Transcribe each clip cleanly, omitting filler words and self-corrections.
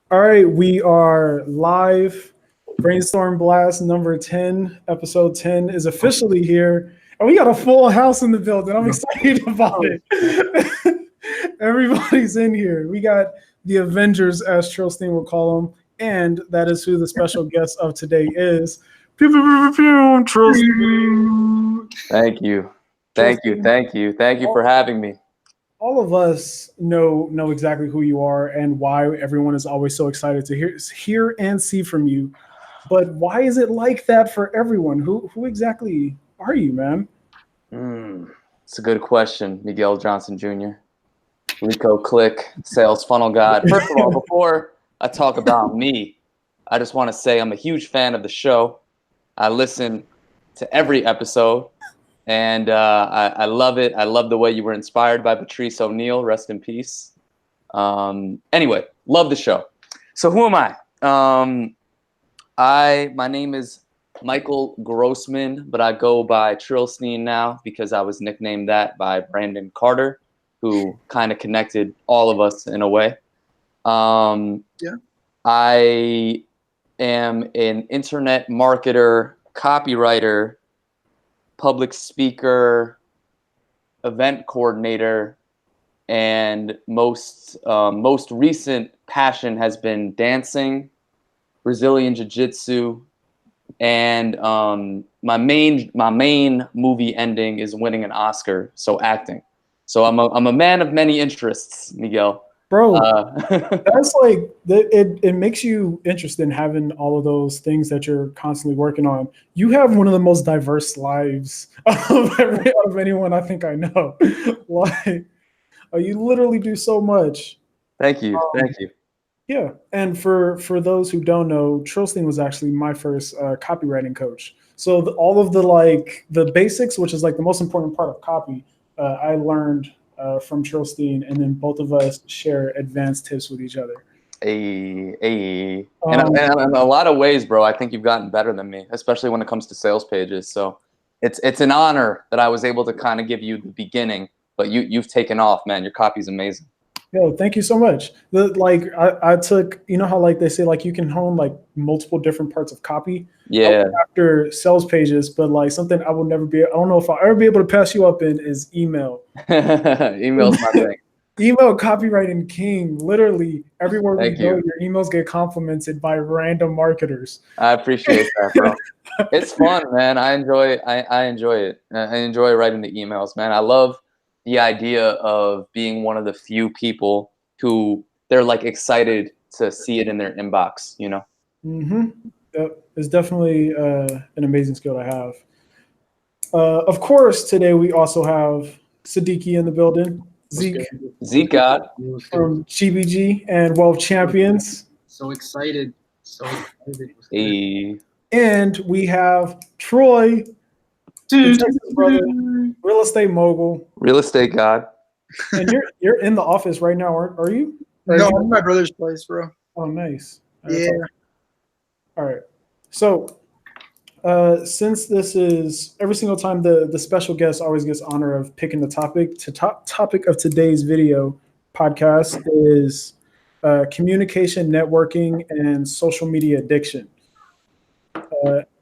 All right, we are live. Brainstorm Blast number 10, episode 10 is officially here. And we got a full house in the building. I'm excited about it. Everybody's in here. We got the Avengers, as Trillsteen will call them. And that is who the special guest of today is. Pew, pew, pew, pew, pew, Trillsteen. Thank you. Thank you. Trillsteen, Thank you. Thank you for having me. all of us know exactly who you are and why everyone is always so excited to hear and see from you. But why is it like that for everyone? Who exactly are you, man? It's a good question, Miguel Johnson Jr. Rico Click, sales funnel god. First of all, before I talk about me, I just want to say I'm a huge fan of the show. I listen to every episode, and I love it. I love the way you were inspired by Patrice O'Neill. Rest in peace. Anyway, love the show. So who am I? My name is Michael Grossman, but I go by Trillsteen now because I was nicknamed that by Brandon Carter, who kind of connected all of us in a way. I am an internet marketer, copywriter, public speaker, event coordinator, and most recent passion has been dancing, Brazilian jiu-jitsu, and my main movie ending is winning an Oscar, so acting. So I'm a man of many interests, Miguel. Bro, that's like it makes you interested in having all of those things that you're constantly working on. You have one of the most diverse lives of anyone I think I know. Like, you literally do so much. Thank you. Thank you. Yeah, and for those who don't know, Trillsteen was actually my first copywriting coach. So all of the basics, which is like the most important part of copy, I learned from Trillsteen, and then both of us share advanced tips with each other. And in a lot of ways, bro, I think you've gotten better than me, especially when it comes to sales pages. So it's an honor that I was able to kind of give you the beginning, but you've taken off, man. Your copy's amazing. Yo, thank you so much. I took, you know how like they say like you can hone like multiple different parts of copy. Yeah. I went after sales pages, but like something I will never be. I don't know if I'll ever be able to pass you up in is email. Email's my thing. Email copywriting king. Literally everywhere we Thank go, you. your emails get complimented by random marketers. I appreciate that, bro. It's fun, man. I enjoy it. I enjoy writing the emails, man. I love the idea of being one of the few people who they're like excited to see it in their inbox, you know? That is definitely an amazing skill to have. Of course, today we also have Siddiqui in the building. Zeke Zeke God. from GBG and Wealth Champions. So excited. So excited. Hey. And we have Troy, the Texas brother, real estate mogul. Real estate God. And you're in the office right now, are you? Or No, you- I'm at my brother's place, bro. Oh, nice. Yeah. All right. So since this is every single time the special guest always gets honor of picking the topic. Topic of today's video podcast is communication, networking, and social media addiction.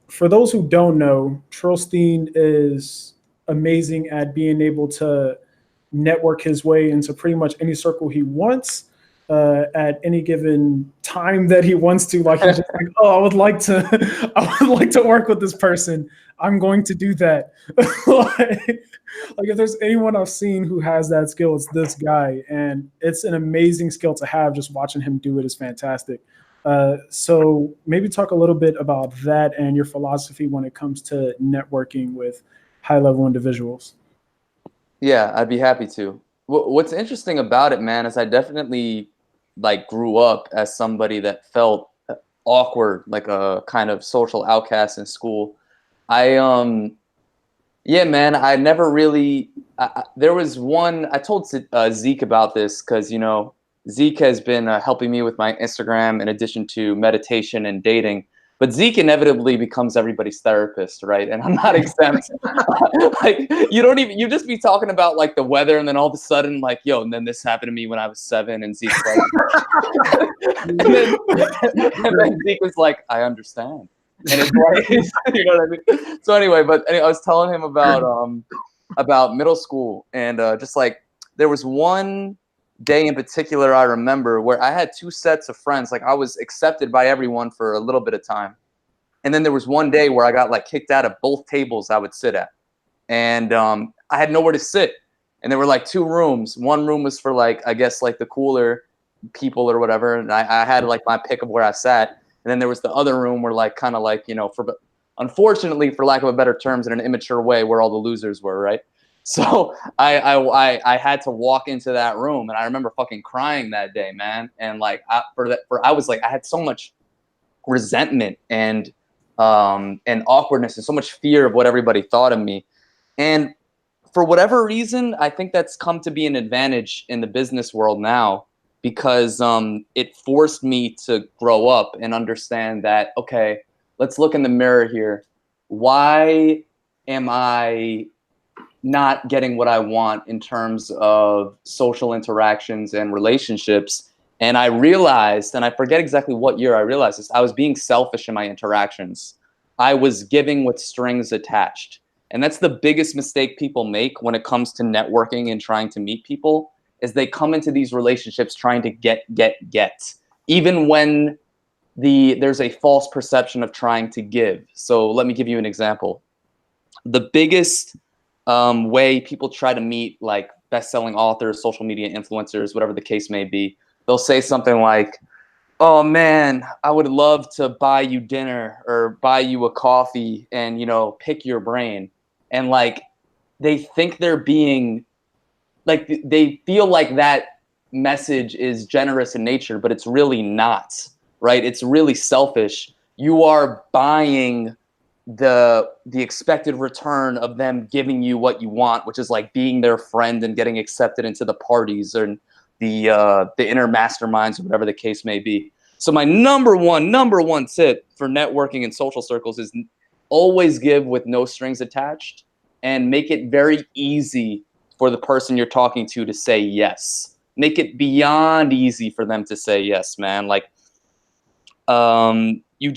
For those who don't know, Trillsteen is amazing at being able to network his way into pretty much any circle he wants at any given time that he wants to. Like he's just like, oh, I would like to work with this person. I'm going to do that. like if there's anyone I've seen who has that skill, it's this guy, and it's an amazing skill to have. Just watching him do it is fantastic. So maybe talk a little bit about that and your philosophy when it comes to networking with high-level individuals. Yeah, I'd be happy to. What's interesting about it, man, is I definitely like grew up as somebody that felt awkward, like a kind of social outcast in school. Yeah, man, I never really, there was one, I told Zeke about this because, you know, Zeke has been helping me with my Instagram in addition to meditation and dating. But Zeke inevitably becomes everybody's therapist, right? And I'm not exempt. Like you just be talking about like the weather, and then all of a sudden, like, yo, and then this happened to me when I was 7, and Zeke's like, and then Zeke was like, I understand. And it's like, you know what I mean? So anyway, I was telling him about middle school, and just like there was one day in particular I remember where I had 2 sets of friends. Like I was accepted by everyone for a little bit of time. And then there was one day where I got like kicked out of both tables I would sit at. And I had nowhere to sit. And there were like 2 rooms. One room was for like, I guess like the cooler people or whatever. And I had like my pick of where I sat. And then there was the other room where like kind of like, you know, unfortunately, for lack of a better terms, in an immature way, where all the losers were, right? So I had to walk into that room, and I remember fucking crying that day, man. And like I was like, I had so much resentment and awkwardness and so much fear of what everybody thought of me. And for whatever reason, I think that's come to be an advantage in the business world now, because it forced me to grow up and understand that, okay, let's look in the mirror here. Why am I not getting what I want in terms of social interactions and relationships? And I realized, and I forget exactly what year I realized this, I was being selfish in my interactions. I was giving with strings attached. And that's the biggest mistake people make when it comes to networking and trying to meet people, is they come into these relationships trying to get, even when there's a false perception of trying to give. So let me give you an example. The biggest way people try to meet like best-selling authors, social media influencers, whatever the case may be, they'll say something like, oh man, I would love to buy you dinner or buy you a coffee and, you know, pick your brain. And like, they think they're being like, they feel like that message is generous in nature, but it's really not, right? It's really selfish. You are buying the expected return of them giving you what you want, which is like being their friend and getting accepted into the parties or the inner masterminds or whatever the case may be. So my number one tip for networking in social circles is always give with no strings attached, and make it very easy for the person you're talking to say yes. Make it beyond easy for them to say yes, man. Like, you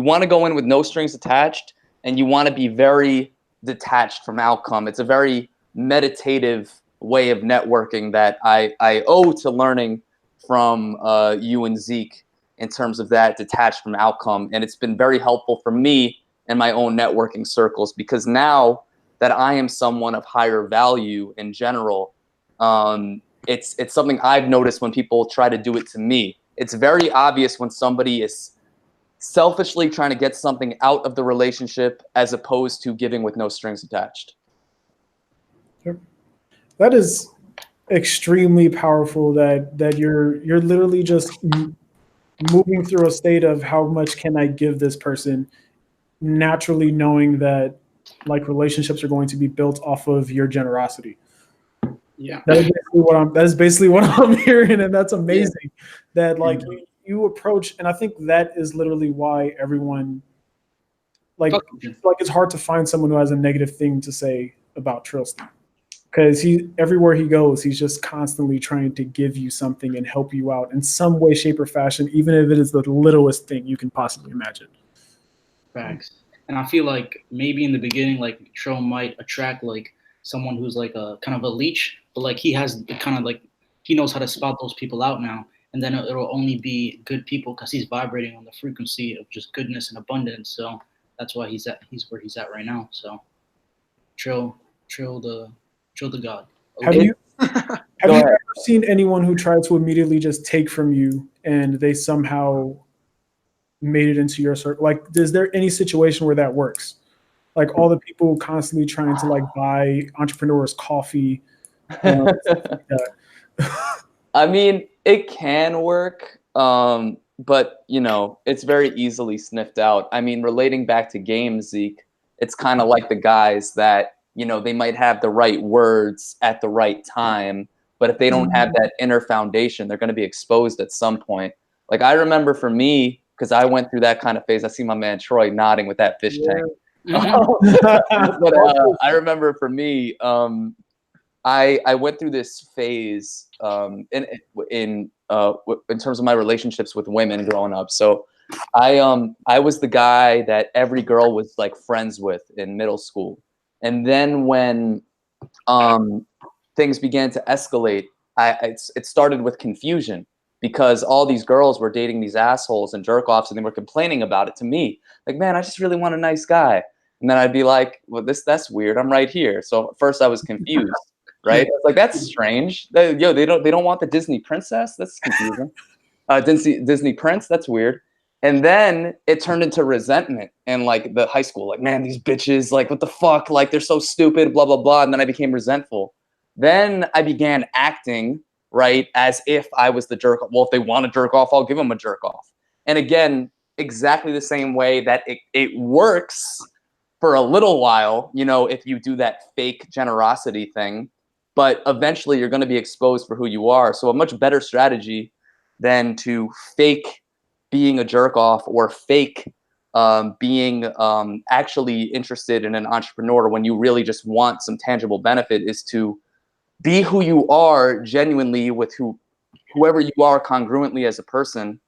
want to go in with no strings attached, and you want to be very detached from outcome. It's a very meditative way of networking that I owe to learning from you and Zeke in terms of that detached from outcome. And it's been very helpful for me in my own networking circles, because now that I am someone of higher value in general, it's something I've noticed when people try to do it to me. It's very obvious when somebody is selfishly trying to get something out of the relationship as opposed to giving with no strings attached. That is extremely powerful, that you're literally just moving through a state of how much can I give this person, naturally knowing that like relationships are going to be built off of your generosity. Yeah. That is basically what I'm hearing, and that's amazing. Yeah. That like you approach, and I think that is literally why everyone like it's hard to find someone who has a negative thing to say about Trillsteen, because everywhere he goes, he's just constantly trying to give you something and help you out in some way, shape, or fashion, even if it is the littlest thing you can possibly imagine. Facts. And I feel like maybe in the beginning, like Trill might attract like someone who's like a kind of a leech, but like he has kind of like, he knows how to spot those people out now. And then it'll only be good people because he's vibrating on the frequency of just goodness and abundance. So that's why he's where he's at right now. So Trill the God. Okay. Have you ever seen anyone who tried to immediately just take from you and they somehow made it into your circle? Like, is there any situation where that works? Like all the people constantly trying to like buy entrepreneurs coffee. I mean, it can work, but you know, it's very easily sniffed out. I mean, relating back to games, Zeke, it's kind of like the guys that, you know, they might have the right words at the right time, but if they don't have that inner foundation, they're going to be exposed at some point. Like I remember for me, because I went through that kind of phase. I see my man Troy nodding with that fish tank. Mhm. But I remember for me, I went through this phase in terms of my relationships with women growing up. So I was the guy that every girl was like friends with in middle school, and then when things began to escalate, it started with confusion because all these girls were dating these assholes and jerk offs, and they were complaining about it to me. Like, man, I just really want a nice guy. And then I'd be like, well, that's weird. I'm right here. So at first I was confused, right? It's like, that's strange. They don't want the Disney princess. That's confusing. Disney prince. That's weird. And then it turned into resentment and like the high school, like, man, these bitches, like, what the fuck? Like, they're so stupid, blah, blah, blah. And then I became resentful. Then I began acting, right, as if I was the jerk. Well, if they want to jerk off, I'll give them a jerk off. And again, exactly the same way that it works for a little while, you know, if you do that fake generosity thing, but eventually you're going to be exposed for who you are. So a much better strategy than to fake being a jerk off or fake being actually interested in an entrepreneur when you really just want some tangible benefit is to be who you are genuinely with whoever you are congruently as a person,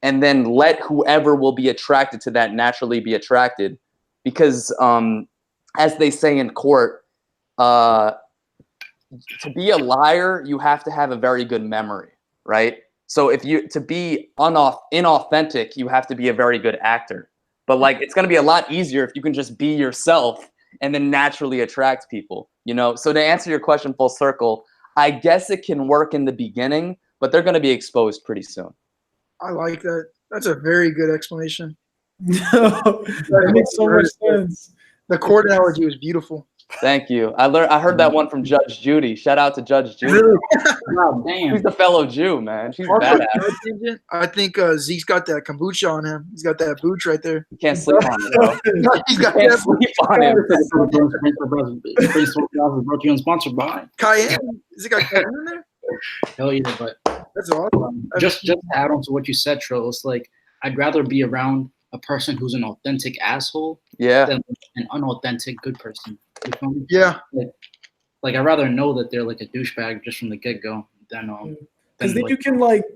and then let whoever will be attracted to that naturally be attracted. Because as they say in court, to be a liar, you have to have a very good memory, right? So to be inauthentic, you have to be a very good actor. But like, it's going to be a lot easier if you can just be yourself and then naturally attract people, you know? So to answer your question full circle, I guess it can work in the beginning, but they're going to be exposed pretty soon. I like that. That's a very good explanation. That makes so much sense. The court analogy was beautiful. Thank you. I heard that one from Judge Judy. Shout out to Judge Judy. Really? Wow, damn. She's a fellow Jew, man. She's Also, badass. I think Zeke's got that kombucha on him. He's got that booch right there. You can't sleep on it, bro. He's got You can't that sleep on him. Brought you and sponsored by. cayenne. Is it got cayenne in there? Hell yeah, but That's awesome. just to add on to what you said, Trill, it's like I'd rather be around a person who's an authentic asshole Yeah. than an unauthentic good person. You feel me? Yeah. Like I'd rather know that they're like a douchebag just from the get go than Because then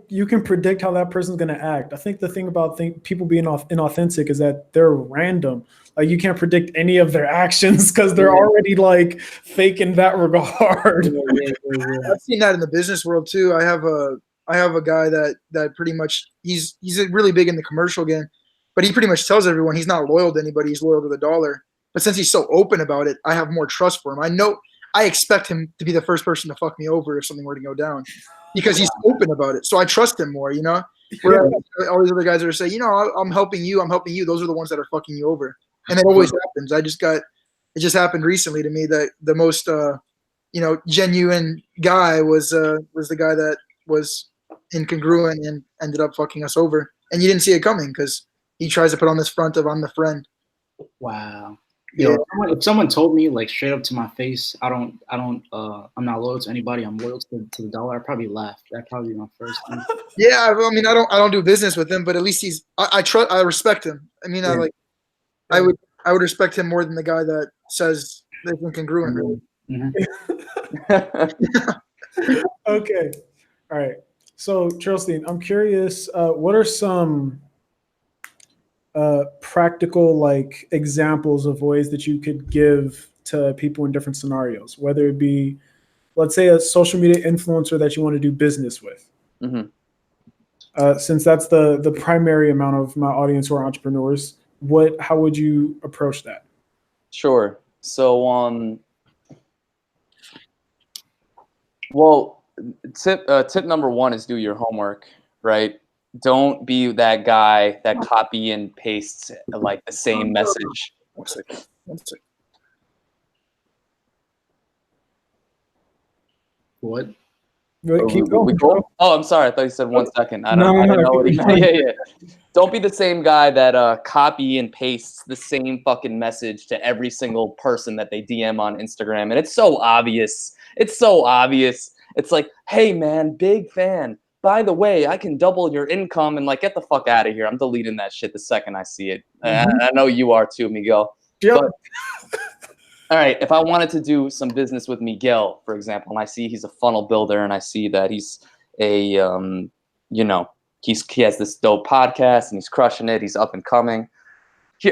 you can predict how that person's gonna act. I think the thing about people being inauthentic is that they're random. Like you can't predict any of their actions because they're already like fake in that regard. I've seen that in the business world too. I have a guy that pretty much he's really big in the commercial game, but he pretty much tells everyone he's not loyal to anybody. He's loyal to the dollar. But since he's so open about it, I have more trust for him. I expect him to be the first person to fuck me over if something were to go down, because he's open about it. So I trust him more, you know. Whereas all these other guys that are saying, you know, I'm helping you. Those are the ones that are fucking you over, and it always happens. It just happened recently to me that the most genuine guy was the guy that was incongruent and ended up fucking us over, and you didn't see it coming because he tries to put on this front of I'm the friend. Wow. Yeah. Yo, if someone told me like straight up to my face, I'm not loyal to anybody. I'm loyal to the dollar. I'd probably laugh. That'd probably be my first thing. Yeah, I mean, I don't do business with him, but at least I respect him. I mean, I would respect him more than the guy that says they're incongruent. Really. Mm-hmm. Okay. All right. So, Trillsteen, I'm curious, what are some practical like examples of ways that you could give to people in different scenarios, whether it be, let's say, a social media influencer that you want to do business with? Mm-hmm. Since that's the primary amount of my audience who are entrepreneurs, how would you approach that? Sure. So, well, tip number one is do your homework, right? Don't be that guy that copy and pastes like the same message. One second. What? Keep going. Cool? Oh, I'm sorry. I thought you said 1 second. I didn't know what he meant. Yeah. Don't be the same guy that copy and pastes the same fucking message to every single person that they DM on Instagram. And it's so obvious. It's like, hey man, big fan. by the way, I can double your income, and like, get the fuck out of here. I'm deleting that shit the second I see it. I know you are too, Miguel. Yep. But, all right, if I wanted to do some business with Miguel, for example, and I see he's a funnel builder, and I see that he's a, you know, he has this dope podcast, and he's crushing it. He's up and coming.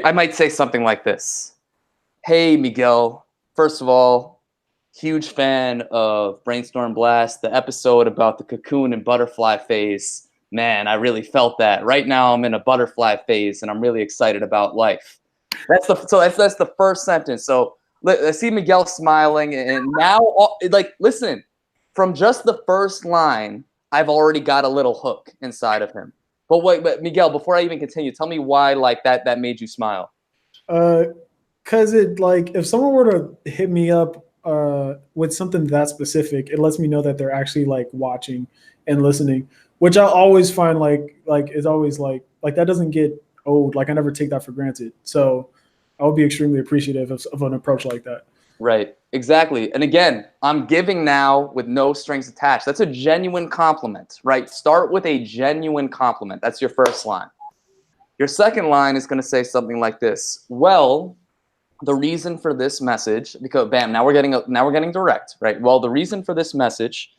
I might say something like this. Hey, Miguel, first of all, huge fan of Brainstorm Blast, the episode about the cocoon and butterfly phase. Man, I really felt that. Right now, I'm in a butterfly phase, and I'm really excited about life. That's the first sentence. So I see Miguel smiling, and now, like, listen, from just the first line, I've already got a little hook inside of him. But wait, Miguel, before I even continue, tell me why like that made you smile. Cause it, like, if someone were to hit me up with something that specific, it lets me know that they're actually like watching and listening, which I always find like is always like that doesn't get old. Like, I never take that for granted. So I would be extremely appreciative of an approach like that. Right, exactly. And again, I'm giving now with no strings attached. That's a genuine compliment, right? Start with a genuine compliment. That's your first line. Your second line is going to say something like this. Well, the reason for this message, because bam, now we're getting direct, right? Well, the reason for this message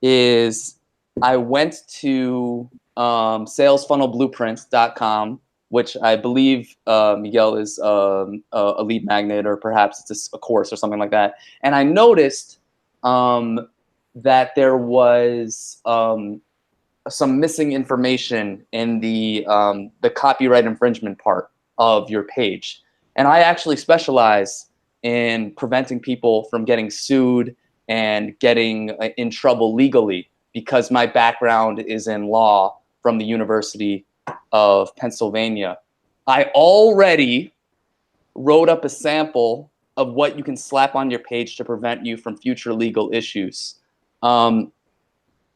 is I went to salesfunnelblueprints.com, which I believe Miguel is a lead magnet, or perhaps it's a course or something like that. And I noticed that there was some missing information in the copyright infringement part of your page. And I actually specialize in preventing people from getting sued and getting in trouble legally, because my background is in law from the University of Pennsylvania. I already wrote up a sample of what you can slap on your page to prevent you from future legal issues. You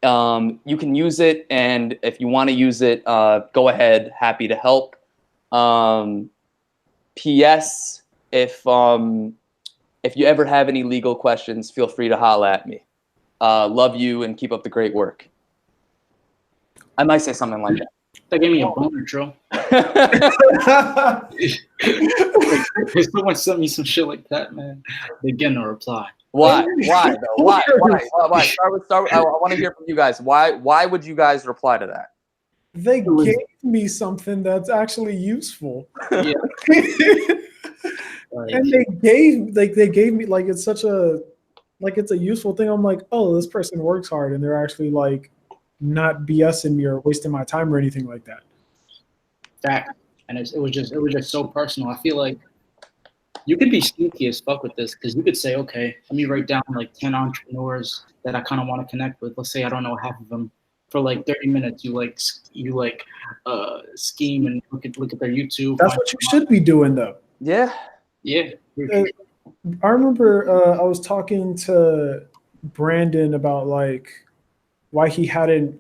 can use it, and if you want to use it, go ahead. Happy to help. P.S. If you ever have any legal questions, feel free to holla at me. Love you and keep up the great work. I might say something like that. That gave me a boner, Trill. If someone sent me some shit like that, man, they get no reply. Why? Why though? Why? Start. I want to hear from you guys. Why would you guys reply to that? They gave me something that's actually useful. Yeah. And they gave me, like, it's such a, like, it's a useful thing. I'm like, oh, this person works hard, and they're actually like not BSing me or wasting my time or anything like that. Fact. And it was just so personal. I feel like you could be sneaky as fuck with this, because you could say, okay, let me write down like 10 entrepreneurs that I kind of want to connect with. Let's say I don't know half of them. For like 30 minutes, you scheme and look at their YouTube. That's what you should be doing, though. Yeah. Yeah. I remember I was talking to Brandon about like why he hadn't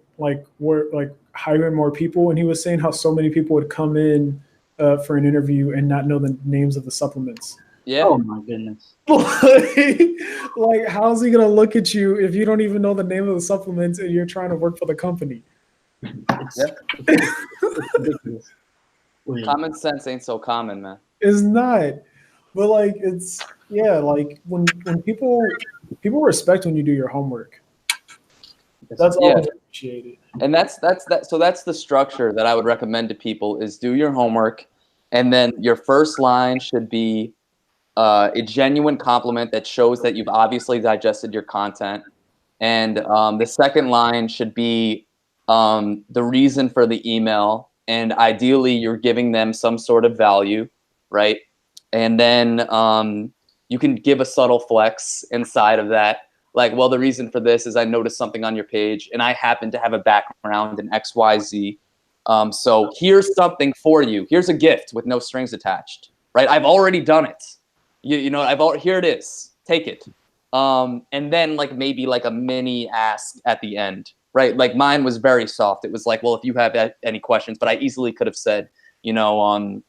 hiring more people, and he was saying how so many people would come in for an interview and not know the names of the supplements. Yeah. Oh my goodness. Like, how's he gonna look at you if you don't even know the name of the supplements and you're trying to work for the company? It's ridiculous. Wait. Common sense ain't so common, man. It's not. But like, it's, yeah, like when people respect when you do your homework. That's always appreciated. And that's the structure that I would recommend to people is do your homework, and then your first line should be a genuine compliment that shows that you've obviously digested your content. And the second line should be the reason for the email, and ideally you're giving them some sort of value, right? And then you can give a subtle flex inside of that. Like, well, the reason for this is I noticed something on your page, and I happen to have a background in XYZ. So here's something for you. Here's a gift with no strings attached, right? I've already done it. You know, here it is. Take it. And then like maybe like a mini ask at the end, right? Like mine was very soft. It was like, well, if you have any questions, but I easily could have said, you know,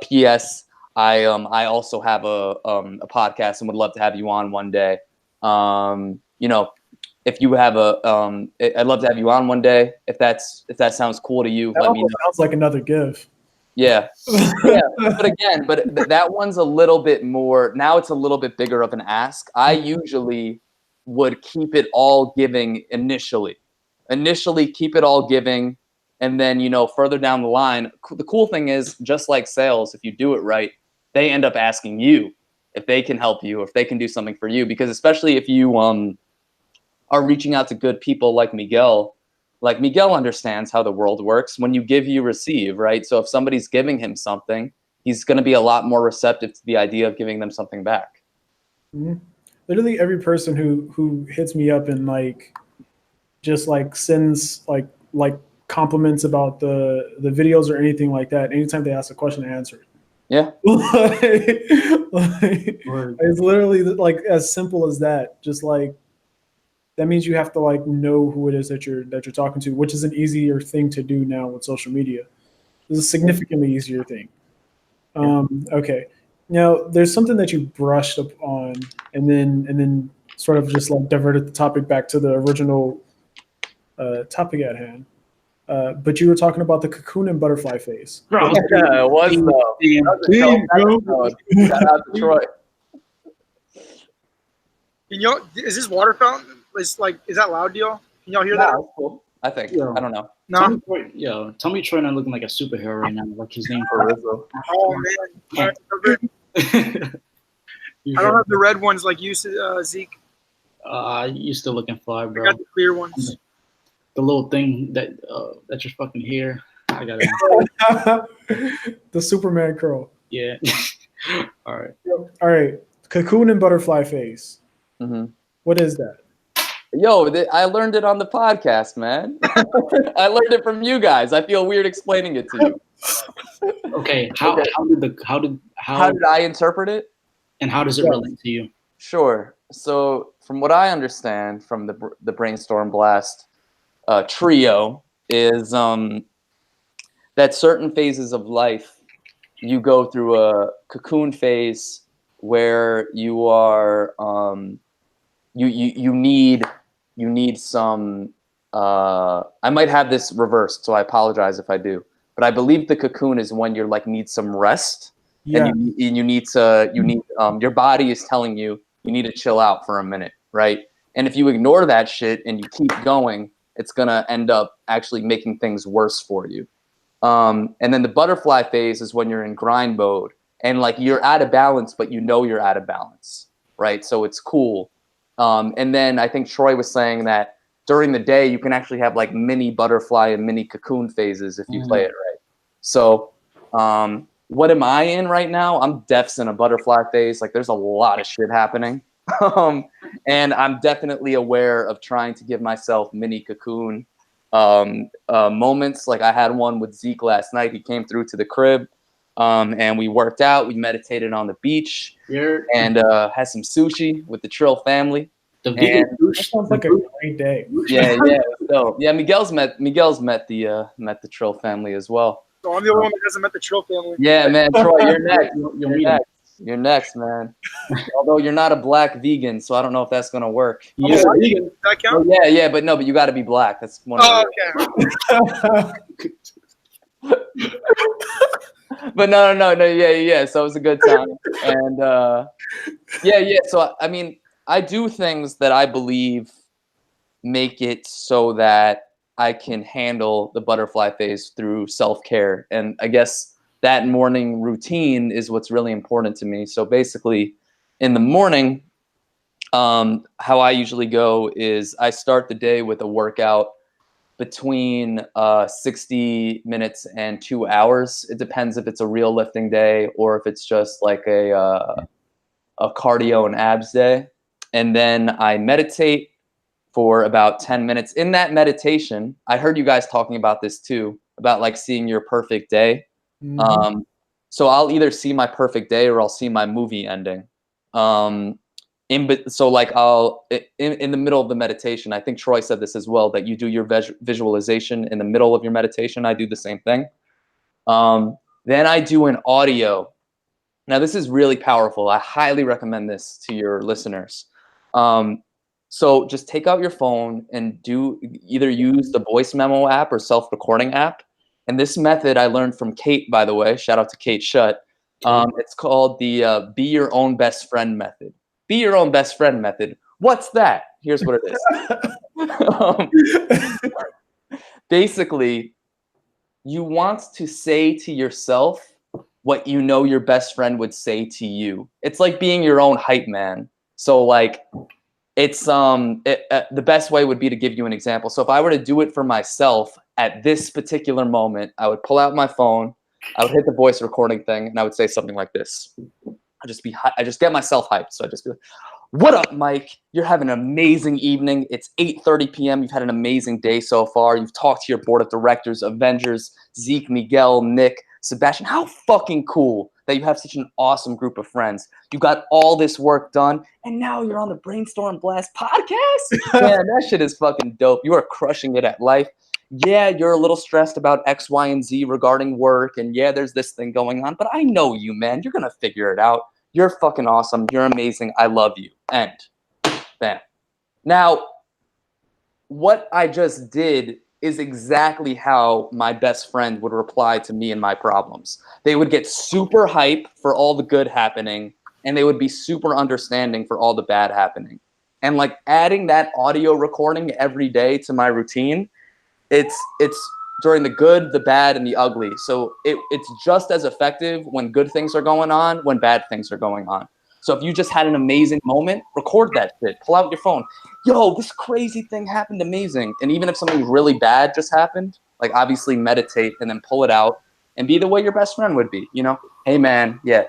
P.S. I also have a podcast and would love to have you on one day. You know, if you have I'd love to have you on one day. If that sounds cool to you, That let me know. sounds like another give. Yeah. Yeah. But that one's a little bit more, now it's a little bit bigger of an ask. I usually would keep it all giving initially. Keep it all giving. And then, further down the line, the cool thing is, just like sales, if you do it right, they end up asking you if they can help you, or if they can do something for you. Because especially if you are reaching out to good people like Miguel understands how the world works. When you give, you receive, right? So if somebody's giving him something, he's going to be a lot more receptive to the idea of giving them something back. Mm-hmm. Literally every person who hits me up and just sends like compliments about the videos or anything like that, anytime they ask a question, I answer it. Yeah. It's literally like as simple as that. Just that means you have to know who it is that you're talking to, which is an easier thing to do now with social media. This is a significantly easier thing. Okay. Now there's something that you brushed up on and then sort of just diverted the topic back to the original topic at hand. But you were talking about the cocoon and butterfly phase. Bro, yeah, it was though. Shout out to Troy. Is this water fountain? Is that loud, deal? Can y'all hear that? Cool. I think. Yeah. I don't know. No. Tell me Troy not looking like a superhero right now, like his name. Oh man. I don't have the red ones like you, Zeke. You still looking fly, bro. I got the clear ones. The little thing that's your fucking hair. I got it. The Superman curl. Yeah. All right. Cocoon and butterfly phase. Mm-hmm. What is that? Yo, I learned it on the podcast, man. I learned it from you guys. I feel weird explaining it to you. Okay. How did I interpret it? And how does it relate to you? Sure. So from what I understand from the Brainstorm Blast trio is that certain phases of life you go through a cocoon phase where you are you need some I might have this reversed, so I apologize if I do, but I believe the cocoon is when you're need some rest. Yeah. And you need your body is telling you need to chill out for a minute, right? And if you ignore that shit and you keep going, it's gonna end up actually making things worse for you. And then the butterfly phase is when you're in grind mode and you're out of balance, but you're out of balance, right? So it's cool. And then I think Troy was saying that during the day you can actually have mini butterfly and mini cocoon phases if you play it right. So what am I in right now? I'm definitely in a butterfly phase. There's a lot of shit happening. And I'm definitely aware of trying to give myself mini cocoon moments. I had one with Zeke last night. He came through to the crib and we worked out. We meditated on the beach and had some sushi with the Trill family. The vegan sushi sounds like a great day. Yeah. So yeah, Miguel's met the Trill family as well. So I'm the only one that hasn't met the Trill family. Yeah, man, Troy, you're next. You're next, man. Although you're not a black vegan, so I don't know if that's gonna work. Yeah, vegan. Does that count? Oh, yeah, but you got to be black. That's one. Okay. But no, yeah. So it was a good time, and yeah. So I mean, I do things that I believe make it so that I can handle the butterfly phase through self-care, and I guess that morning routine is what's really important to me. So basically, in the morning, how I usually go is I start the day with a workout between 60 minutes and 2 hours. It depends if it's a real lifting day or if it's just a cardio and abs day. And then I meditate for about 10 minutes. In that meditation, I heard you guys talking about this too, about seeing your perfect day. Mm-hmm. So I'll either see my perfect day or I'll see my movie ending. I'll in the middle of the meditation, I think Troy said this as well, that you do your visualization in the middle of your meditation. I do the same thing. Then I do an audio. Now this is really powerful. I highly recommend this to your listeners. So just take out your phone and either use the voice memo app or self-recording app. And this method I learned from Kate, by the way. Shout out to Kate Shutt. It's called the be your own best friend method. Be your own best friend method. What's that? Here's what it is. Basically, you want to say to yourself what you know your best friend would say to you. It's like being your own hype man. So like, it's the best way would be to give you an example. So if I were to do it for myself at this particular moment, I would pull out my phone, I would hit the voice recording thing, and I would say something like this. I just get myself hyped. So I just be like, "What up, Mike? You're having an amazing evening. It's 8:30 p.m. You've had an amazing day so far. You've talked to your board of directors, Avengers, Zeke, Miguel, Nick, Sebastian. How fucking cool that you have such an awesome group of friends. You got all this work done, and now you're on the Brainstorm Blast podcast? Man, that shit is fucking dope. You are crushing it at life. Yeah, you're a little stressed about X, Y, and Z regarding work, and yeah, there's this thing going on, but I know you, man. You're gonna figure it out. You're fucking awesome. You're amazing. I love you." End. Bam. Now, what I just did is exactly how my best friend would reply to me and my problems. They would get super hype for all the good happening, and they would be super understanding for all the bad happening. And like adding that audio recording every day to my routine, it's during the good, the bad, and the ugly. So it's just as effective when good things are going on, when bad things are going on. So if you just had an amazing moment, record that shit. Pull out your phone. Yo, this crazy thing happened, amazing. And even if something really bad just happened, like obviously meditate and then pull it out and be the way your best friend would be. You know, hey man, yeah,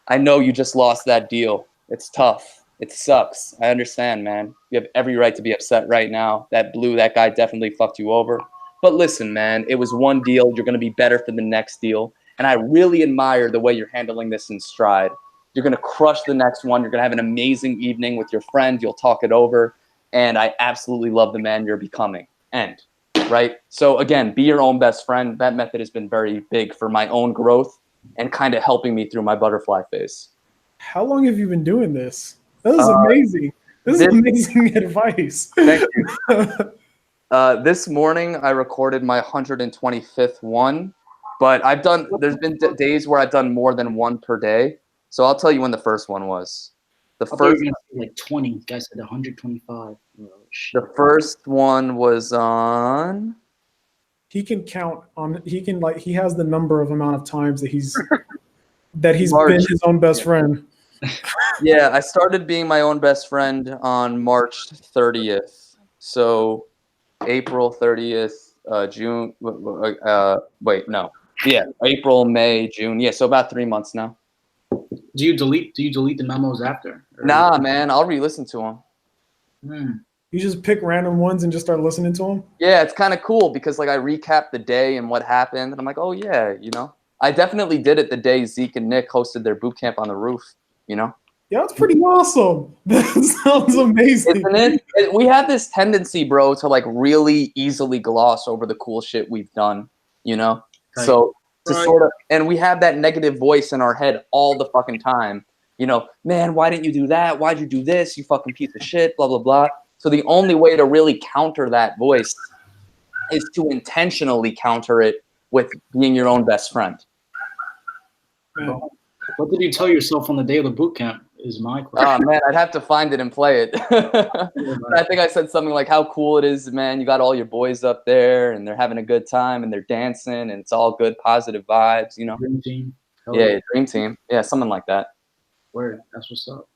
I know you just lost that deal. It's tough. It sucks. I understand, man. You have every right to be upset right now. That guy definitely fucked you over. But listen, man, it was one deal. You're going to be better for the next deal. And I really admire the way you're handling this in stride. You're going to crush the next one. You're going to have an amazing evening with your friend. You'll talk it over. And I absolutely love the man you're becoming. End. Right? So again, be your own best friend. That method has been very big for my own growth and kind of helping me through my butterfly phase. How long have you been doing this? That is amazing. This is amazing advice. Thank you. This morning I recorded my 125th one, but there's been days where I've done more than one per day. So I'll tell you when the first one was. The first like 20. Guys said 125. Oh, the first one was on. He can count on. He has the number of amount of times that he's been his own best friend. Yeah, I started being my own best friend on March 30th. So April 30th, June. April, May, June. Yeah, so about 3 months now. Do you delete the memos after? Nah, man, I'll re-listen to them. You just pick random ones and just start listening to them? Yeah, it's kind of cool because like I recap the day and what happened, and I'm like, oh yeah, you know. I definitely did it the day Zeke and Nick hosted their boot camp on the roof, you know. Yeah, that's pretty awesome. That sounds amazing. Isn't it? We have this tendency, bro, to like really easily gloss over the cool shit we've done, you know. Right. So and we have that negative voice in our head all the fucking time. You know, man, why didn't you do that? Why'd you do this? You fucking piece of shit, blah, blah, blah. So the only way to really counter that voice is to intentionally counter it with being your own best friend. Man. What did you tell yourself on the day of the boot camp is my question. Oh, man, I'd have to find it and play it. I think I said something like how cool it is, man. You got all your boys up there, and they're having a good time, and they're dancing, and it's all good, positive vibes, you know? Dream team. Yeah, dream team. Yeah, something like that. Word, that's what's up.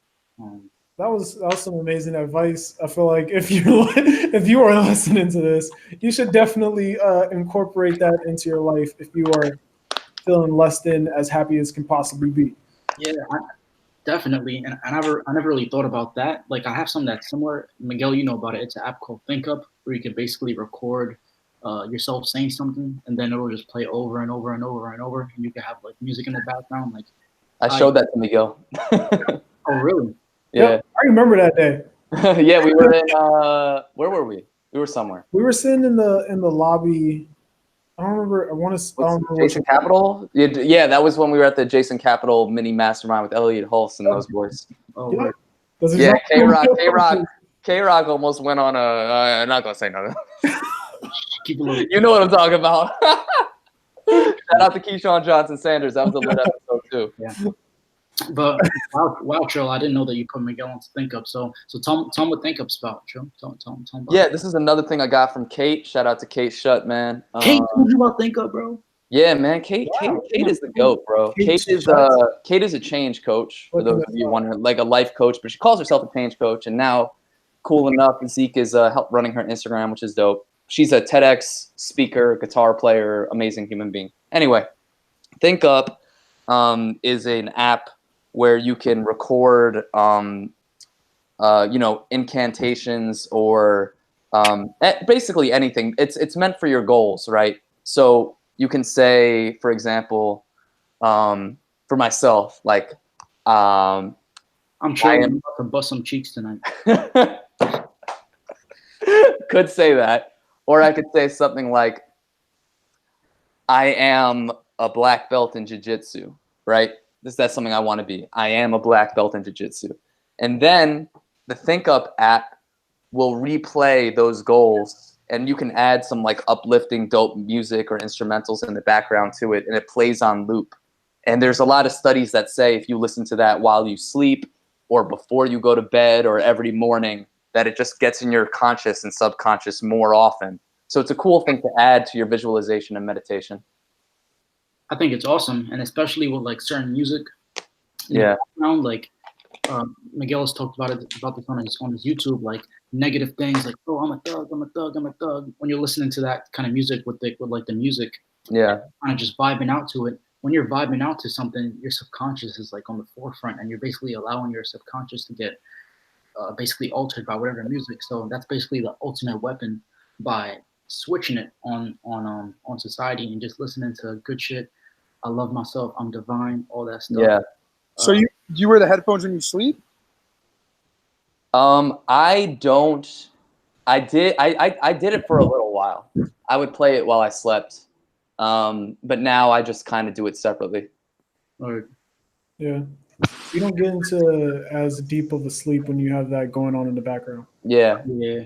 That was some amazing advice. I feel like if you are listening to this, you should definitely incorporate that into your life if you are feeling less than as happy as can possibly be. Yeah, definitely. And I never really thought about that. Like I have something that's similar. Miguel, you know about it. It's an app called ThinkUp where you can basically record yourself saying something, and then it'll just play over and over and over and over, and you can have like music in the background. Like I showed that to Miguel. Oh, really? Yeah. Yep, I remember that day. Yeah, we were in where were we? We were somewhere. We were sitting in the lobby. I don't remember. I don't remember. Jason Capital? Yeah, that was when we were at the Jason Capital mini mastermind with Elliot Hulse and those boys. Oh, right. Yeah, K-Rock almost went on a. I'm not gonna say nothing. Keep a little. You know what I'm talking about. Shout out to Keyshawn Johnson Sanders. That was a lit episode too. Yeah. But wow, Trill, I didn't know that you put Miguel on Think Up. So tell him what Think Up's about, Trill. Tell him about Yeah, it. this is another thing I got from Kate. Shout out to Kate Shutt, man. Kate told you about Think Up, bro. Yeah, man. Kate is the GOAT, bro. Kate is a change coach, for those of you wondering, like a life coach, but she calls herself a change coach. And now, cool enough, Zeke is running her Instagram, which is dope. She's a TEDx speaker, guitar player, amazing human being. Anyway, Think Up is an app where you can record, incantations or basically anything. It's meant for your goals, right? So you can say, for example, for myself, like, I'm sure I'm about to bust some cheeks tonight. Could say that. Or I could say something like, I am a black belt in jiu-jitsu, right? That's something I want to be. I am a black belt in jiu-jitsu. And then the Think Up app will replay those goals, and you can add some like uplifting dope music or instrumentals in the background to it, and it plays on loop. And there's a lot of studies that say if you listen to that while you sleep or before you go to bed or every morning, that it just gets in your conscious and subconscious more often. So it's a cool thing to add to your visualization and meditation. I think it's awesome, and especially with like certain music. Yeah. Like Miguel has talked about this on his YouTube, like negative things, like I'm a thug. When you're listening to that kind of music with the music, yeah, kind of just vibing out to it. When you're vibing out to something, your subconscious is like on the forefront, and you're basically allowing your subconscious to get basically altered by whatever music. So that's basically the ultimate weapon by switching it on society and just listening to good shit. I love myself. I'm divine. All that stuff. Yeah. So you wear the headphones when you sleep? I don't. I did it for a little while. I would play it while I slept. But now I just kind of do it separately. Yeah. You don't get into as deep of a sleep when you have that going on in the background. Yeah. Yeah.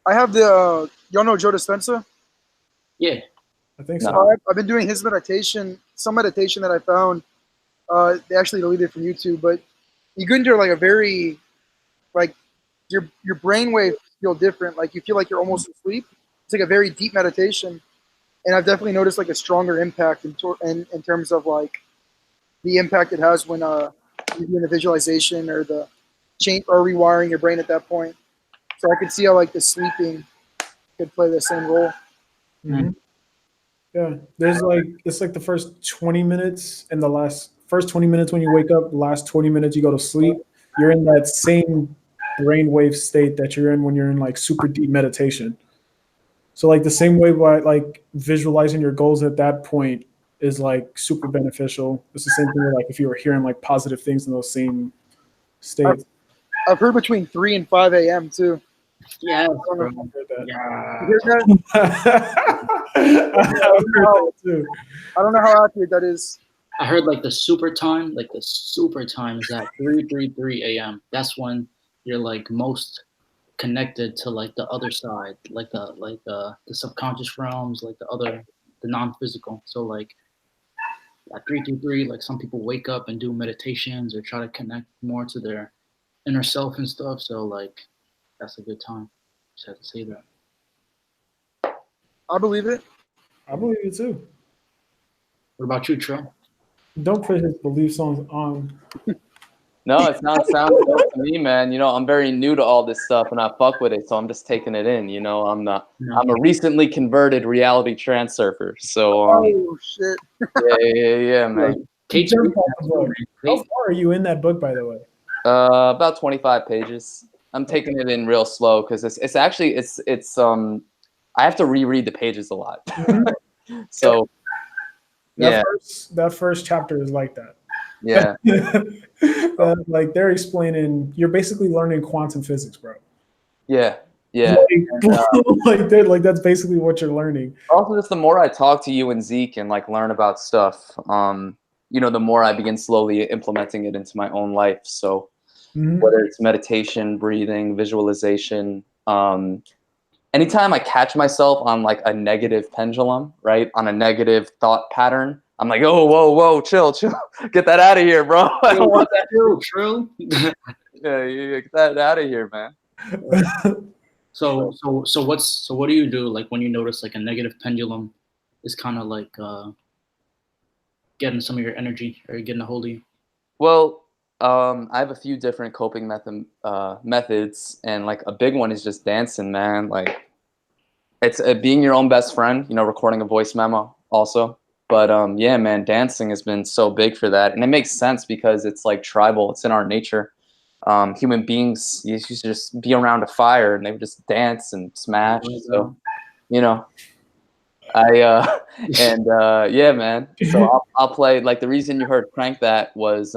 I have the y'all know Joe Dispenza? Yeah. I think so. No. I've been doing his meditation. Some meditation that I found, they actually deleted it from YouTube, but you go into like a very, like your brainwaves feel different. Like you feel like you're almost asleep. It's like a very deep meditation, and I've definitely noticed like a stronger impact in terms of like the impact it has when you're doing the visualization or the change or rewiring your brain at that point. So I could see how like the sleeping could play the same role. Mm-hmm. Yeah, there's like it's like the first 20 minutes and the first 20 minutes when you wake up, the last 20 minutes you go to sleep. You're in that same brainwave state that you're in when you're in like super deep meditation. So like the same way by like visualizing your goals at that point is like super beneficial. It's the same thing with like if you were hearing like positive things in those same states. I've heard between 3 and 5 a.m. too. Yeah. I don't know if I've heard that. Yeah. You heard that? I've heard that too. I don't know how accurate that is. I heard like the super time is at 3:33 a.m. That's when you're like most connected to like the other side, like the subconscious realms, like the non-physical. So like at 3:33, like some people wake up and do meditations or try to connect more to their inner self and stuff. So like that's a good time. Just have to say that. I believe it. I believe it too. What about you, Trill? Don't put his beliefs on. No, it sounds dope to me, man. You know, I'm very new to all this stuff, and I fuck with it, so I'm just taking it in. You know, I'm a recently converted reality trans surfer. So, Oh shit! yeah, man. How far are you in that book, by the way? About 25 pages. I'm taking it in real slow because it's actually I have to reread the pages a lot. So, that first chapter is like that. Yeah. Like they're explaining, you're basically learning quantum physics, bro. Yeah. Yeah. Like that's basically what you're learning. Also, just the more I talk to you and Zeke and like learn about stuff, you know, the more I begin slowly implementing it into my own life. So whether it's meditation, breathing, visualization. Anytime I catch myself on like a negative pendulum, right, on a negative thought pattern, I'm like, oh, whoa, chill, get that out of here, bro. I don't want that. Trill. Yeah, get that out of here, man. So what do you do like when you notice like a negative pendulum is kind of like getting some of your energy or getting a hold of you? Well, I have a few different coping methods, and like a big one is just dancing, man. Like it's being your own best friend, you know, recording a voice memo also. But yeah, man, dancing has been so big for that, and it makes sense because it's like tribal. It's in our nature. Human beings used to just be around a fire and they would just dance and smash. So, you know, yeah, man. So I'll play. Like the reason you heard Crank That was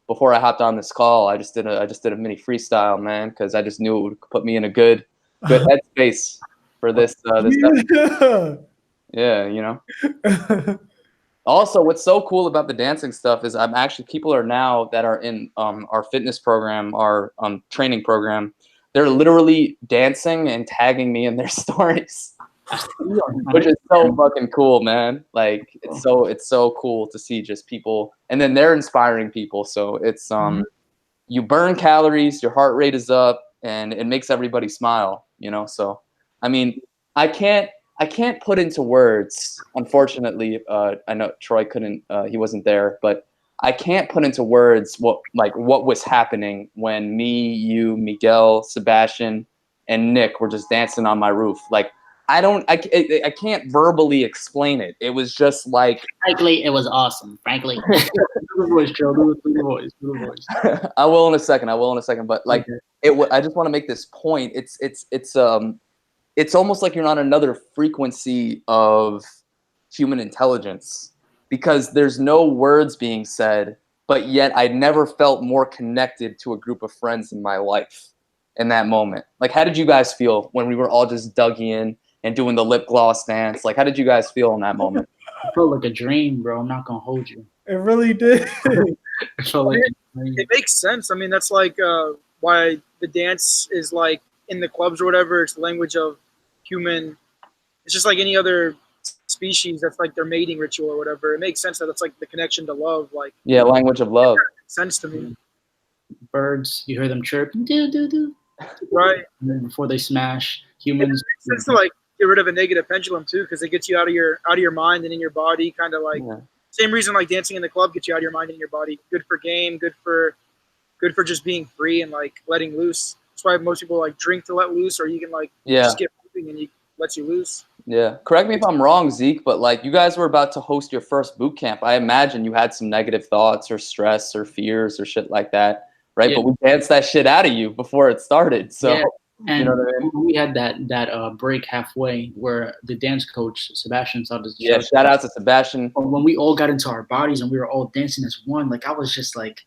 before I hopped on this call, I just did a mini freestyle, man, because I just knew it would put me in a good headspace for this. Yeah, you know. Also, what's so cool about the dancing stuff is people are now that are in our fitness program, our training program, they're literally dancing and tagging me in their stories, which is so fucking cool, man. Like it's so cool to see just people, and then they're inspiring people. So it's you burn calories, your heart rate is up, and it makes everybody smile, you know. So I mean, I can't put into words, unfortunately. I know Troy couldn't, he wasn't there, but I can't put into words what was happening when me, you, Miguel, Sebastian, and Nick were just dancing on my roof. Like I can't verbally explain it. It was just like, frankly, it was awesome. Frankly, do the voice, Joe. Do the voice. I will in a second. But like, I just want to make this point. It's almost like you're on another frequency of human intelligence because there's no words being said, but yet I never felt more connected to a group of friends in my life in that moment. Like, how did you guys feel when we were all just dug in and doing the lip gloss dance? Like, how did you guys feel in that moment? It felt like a dream, bro. I'm not going to hold you. It really did. It felt like it makes sense. I mean, that's like why the dance is like in the clubs or whatever. It's the language of human. It's just like any other species. That's like their mating ritual or whatever. It makes sense that it's like the connection to love. Like, yeah, language of love. Makes sense to me. Birds, you hear them chirp, do. Right. And then before they smash, humans. It makes sense to like get rid of a negative pendulum too, because it gets you out of your mind and in your body. Kind of like same reason like dancing in the club gets you out of your mind and in your body. Good for game. Good for just being free and like letting loose. That's why most people like drink to let loose, or you can like just get moving and it lets you loose. Yeah. Correct me if I'm wrong, Zeke, but like you guys were about to host your first boot camp. I imagine you had some negative thoughts or stress or fears or shit like that, right? Yeah. But we danced that shit out of you before it started. So and you know what I mean? We had that break halfway where the dance coach Sebastian started to show. Shout out to Sebastian. When we all got into our bodies and we were all dancing as one, like I was just like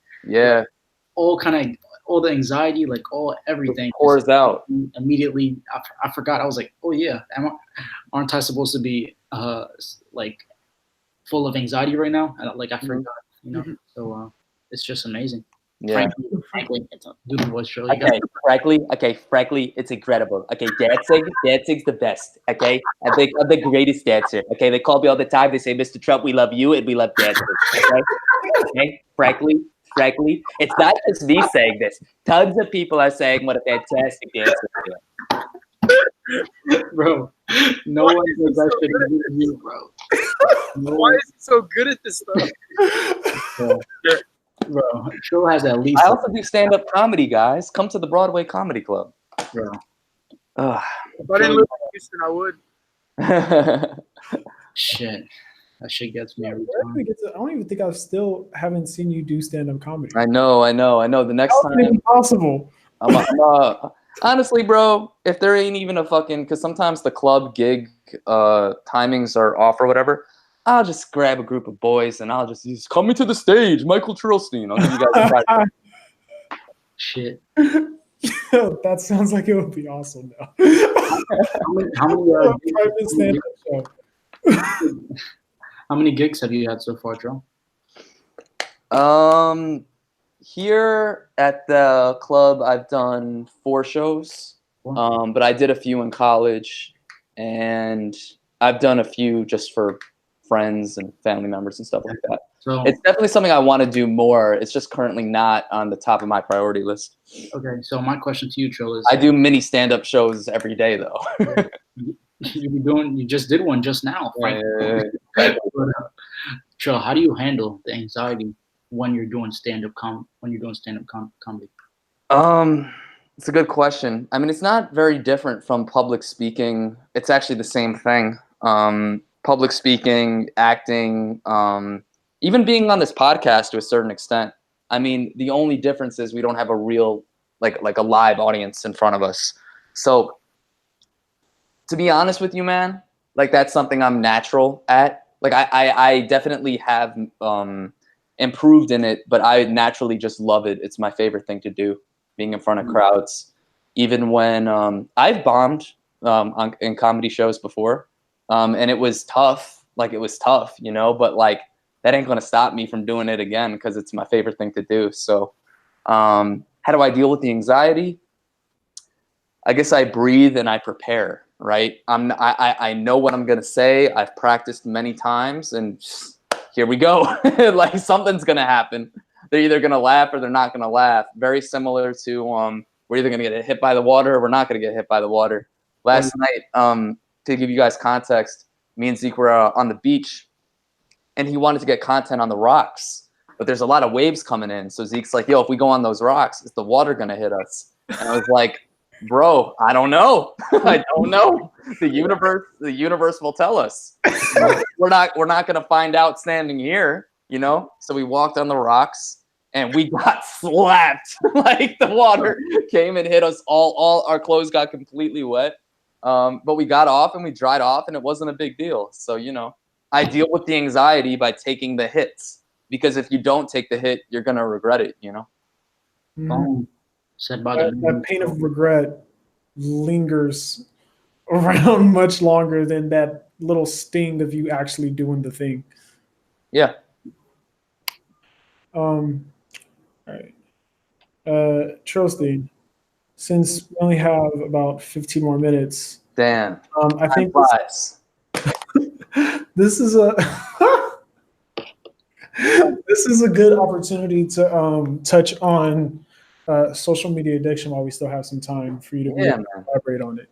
all the anxiety, like everything it pours out immediately. I forgot. I was like, oh yeah, aren't I supposed to be like full of anxiety right now? I forgot, you know. So it's just amazing. Yeah. Frankly, it's do the voice show. Frankly, it's incredible. Okay, dancing's the best. Okay, I'm the greatest dancer. Okay, they call me all the time. They say, Mr. Trump, we love you and we love dancing. Okay, frankly, it's not just me saying this. Tons of people are saying what a fantastic dancer you are. Bro, no one does that shit than you, bro. Why is he so good at this stuff? Bro, Trill has at least. I also do stand-up comedy, guys. Come to the Broadway Comedy Club. Bro. If I didn't live in Houston, I would. Shit. That shit gets me every time. I don't even think haven't seen you do stand-up comedy. I know. The next time. It's impossible. Honestly, bro, if there ain't even a fucking, because sometimes the club gig timings are off or whatever, I'll just grab a group of boys and I'll just coming to the stage, Michael Trillsteen. I'll give you guys a try. Shit. That sounds like it would be awesome now. How many gigs have you had so far, Joe? here at the club, I've done 4 shows, but I did a few in college, and I've done a few just for friends and family members and stuff like that. So It's definitely something I want to do more. It's just currently not on the top of my priority list. okay, so my question to you, Trill, is I do mini stand-up shows every day, though. you just did one just now. Trill, how do you handle the anxiety when you're doing stand-up comedy? It's a good question. I mean, it's not very different from public speaking. It's actually the same thing. Public speaking, acting, even being on this podcast to a certain extent. I mean, the only difference is we don't have a real, like a live audience in front of us. So to be honest with you, man, like that's something I'm natural at. Like I definitely have improved in it, but I naturally just love it. It's my favorite thing to do, being in front of crowds. Even when I've bombed in comedy shows before, and it was tough. Like it was tough, you know, but like that ain't gonna stop me from doing it again because it's my favorite thing to do. So how do I deal with the anxiety? I guess I breathe and I prepare, right? I know what I'm gonna say. I've practiced many times, and here we go. Like something's gonna happen. They're either gonna laugh or they're not gonna laugh. Very similar to we're either gonna get hit by the water or we're not gonna get hit by the water. Last night, to give you guys context, me and Zeke were on the beach, and he wanted to get content on the rocks, but there's a lot of waves coming in. So Zeke's like, "Yo, if we go on those rocks, is the water gonna hit us?" And I was like, bro, I don't know. I don't know. The universe will tell us. We're not gonna find out standing here, you know. So we walked on the rocks and we got slapped. Like the water came and hit us. All our clothes got completely wet. But we got off and we dried off, and it wasn't a big deal. So you know, I deal with the anxiety by taking the hits, because if you don't take the hit, you're gonna regret it. You know. Said by that pain of regret lingers around much longer than that little sting of you actually doing the thing. Yeah. All right. Trillsteen, since we only have about 15 more minutes. Damn. I think this is a this is a good opportunity to touch on social media addiction while we still have some time for you to elaborate on it,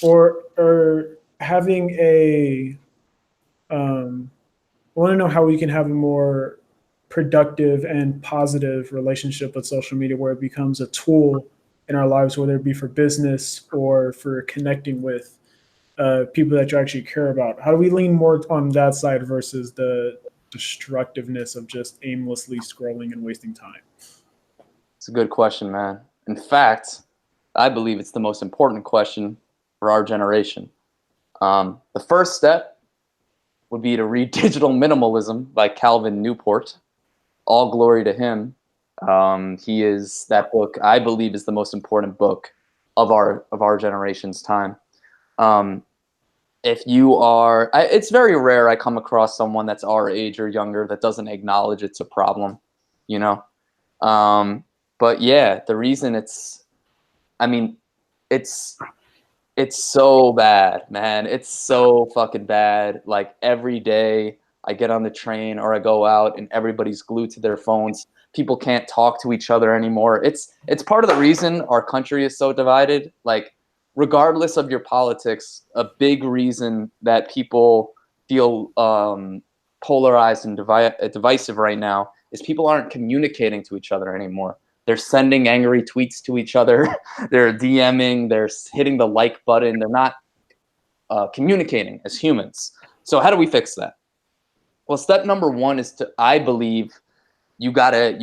or having a. I want to know how we can have a more productive and positive relationship with social media, where it becomes a tool in our lives, whether it be for business or for connecting with people that you actually care about. How do we lean more on that side versus the destructiveness of just aimlessly scrolling and wasting time? It's a good question, man. In fact, I believe it's the most important question for our generation. The first step would be to read Digital Minimalism by Calvin Newport. All glory to him. That book, I believe, is the most important book of our generation's time. If you are, it's very rare I come across someone that's our age or younger that doesn't acknowledge it's a problem, you know? But yeah, the reason it's so bad, man. It's so fucking bad. Like every day I get on the train or I go out and everybody's glued to their phones. People can't talk to each other anymore. It's part of the reason our country is so divided. Like, regardless of your politics, a big reason that people feel polarized and divisive right now is people aren't communicating to each other anymore. They're sending angry tweets to each other. They're DMing. They're hitting the like button. They're not communicating as humans. So how do we fix that? Well, step number one is I believe you gotta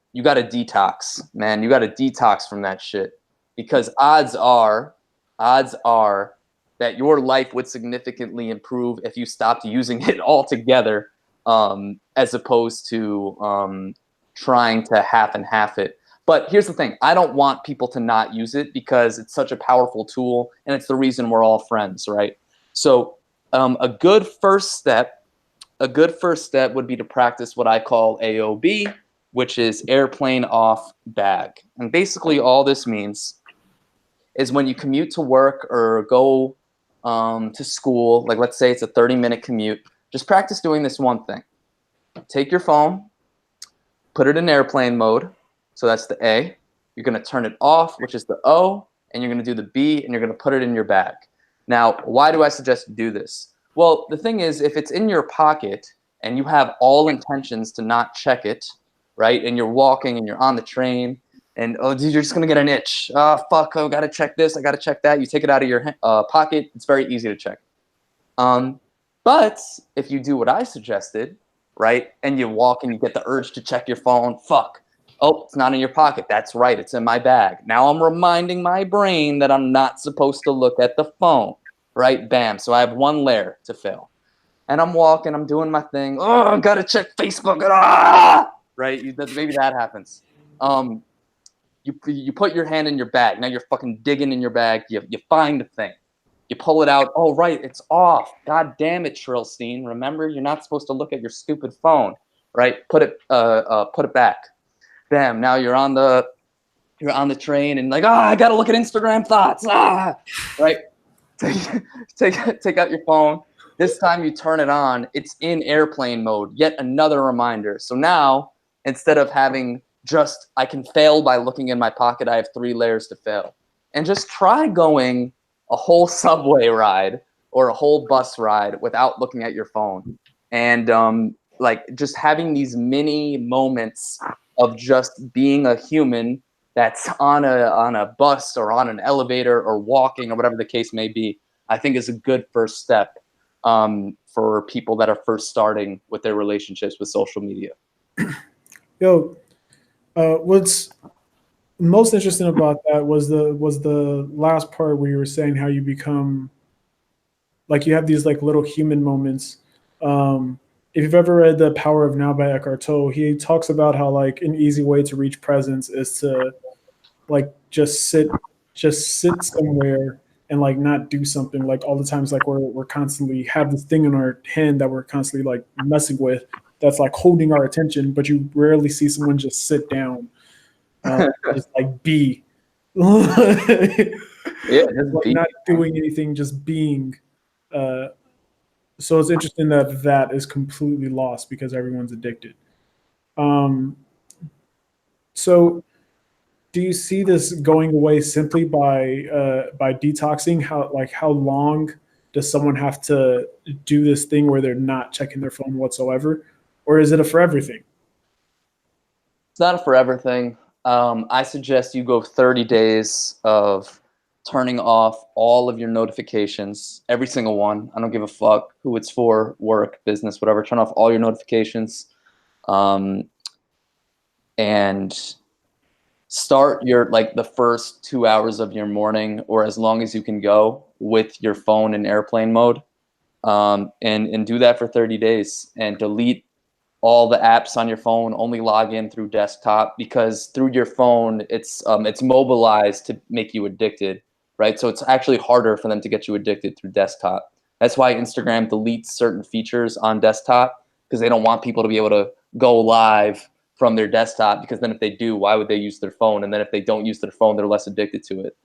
detox, man. You gotta detox from that shit, because odds are that your life would significantly improve if you stopped using it altogether, as opposed to trying to half and half it. But here's the thing. I don't want people to not use it because it's such a powerful tool, and it's the reason we're all friends, right? So a good first step would be to practice what I call AOB, which is airplane off bag. And basically all this means is when you commute to work or go to school, like let's say it's a 30-minute commute, just practice doing this one thing. Take your phone, put it in airplane mode. So that's the A. You're going to turn it off, which is the O, and you're going to do the B, and you're going to put it in your bag. Now, why do I suggest you do this? Well, the thing is, if it's in your pocket and you have all intentions to not check it, right, and you're walking and you're on the train, and, oh, dude, you're just going to get an itch. Oh, fuck, I got to check this, I got to check that. You take it out of your pocket. It's very easy to check. But if you do what I suggested, right, and you walk and you get the urge to check your phone, fuck. Oh, it's not in your pocket. That's right. It's in my bag. Now I'm reminding my brain that I'm not supposed to look at the phone, right? Bam. So I have one layer to fill. And I'm walking. I'm doing my thing. Oh, I got to check Facebook. Ah! Right? Maybe that happens. You put your hand in your bag. Now you're fucking digging in your bag. You find the thing. You pull it out. Oh, right. It's off. God damn it, Trillsteen. Remember, you're not supposed to look at your stupid phone, right? Put it back. Bam, now you're on the train and like, I gotta look at Instagram thoughts. Right? Take out your phone. This time you turn it on, it's in airplane mode. Yet another reminder. So now, instead of having just I can fail by looking in my pocket, I have 3 layers to fail. And just try going a whole subway ride or a whole bus ride without looking at your phone. And like just having these mini moments of just being a human that's on a bus or on an elevator or walking or whatever the case may be, I think is a good first step for people that are first starting with their relationships with social media. Yo, what's most interesting about that was the last part where you were saying how you become like you have these like little human moments. If you've ever read The Power of Now by Eckhart Tolle, he talks about how like an easy way to reach presence is to like just sit somewhere and like not do something. Like all the times like we're constantly have this thing in our hand that we're constantly like messing with that's like holding our attention, but you rarely see someone just sit down, just like be. Yeah, like not doing anything, just being. So it's interesting that is completely lost because everyone's addicted. So do you see this going away simply by detoxing? How long does someone have to do this thing where they're not checking their phone whatsoever? Or is it a forever thing? It's not a forever thing. I suggest you go 30 days of turning off all of your notifications, every single one. I don't give a fuck who it's for, work, business, whatever. Turn off all your notifications, and start your like the first 2 hours of your morning, or as long as you can go, with your phone in airplane mode, and do that for 30 days and delete all the apps on your phone. Only log in through desktop, because through your phone it's mobilized to make you addicted, right? So it's actually harder for them to get you addicted through desktop. That's why Instagram deletes certain features on desktop, because they don't want people to be able to go live from their desktop, because then if they do, why would they use their phone? And then if they don't use their phone, they're less addicted to it.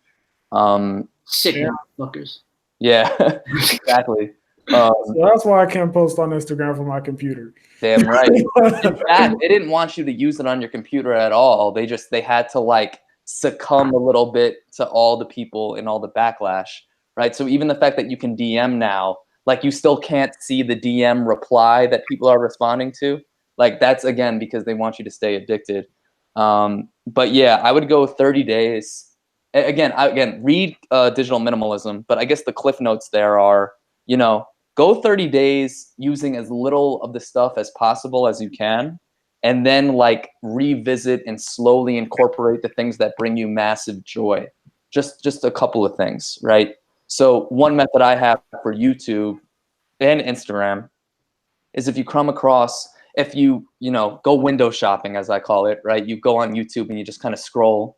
Sick motherfuckers. Yeah, exactly. So that's why I can't post on Instagram from my computer. Damn right. In fact, they didn't want you to use it on your computer at all. They had to like succumb a little bit to all the people and all the backlash, right? So even the fact that you can DM now, like you still can't see the DM reply that people are responding to. Like that's again because they want you to stay addicted. But yeah, I would go 30 days. Again, read Digital Minimalism, but I guess the cliff notes there are, go 30 days using as little of the stuff as possible as you can, and then like revisit and slowly incorporate the things that bring you massive joy. Just a couple of things, right? So one method I have for YouTube and Instagram is if you come across, if you go window shopping, as I call it, right? You go on YouTube and you just kind of scroll,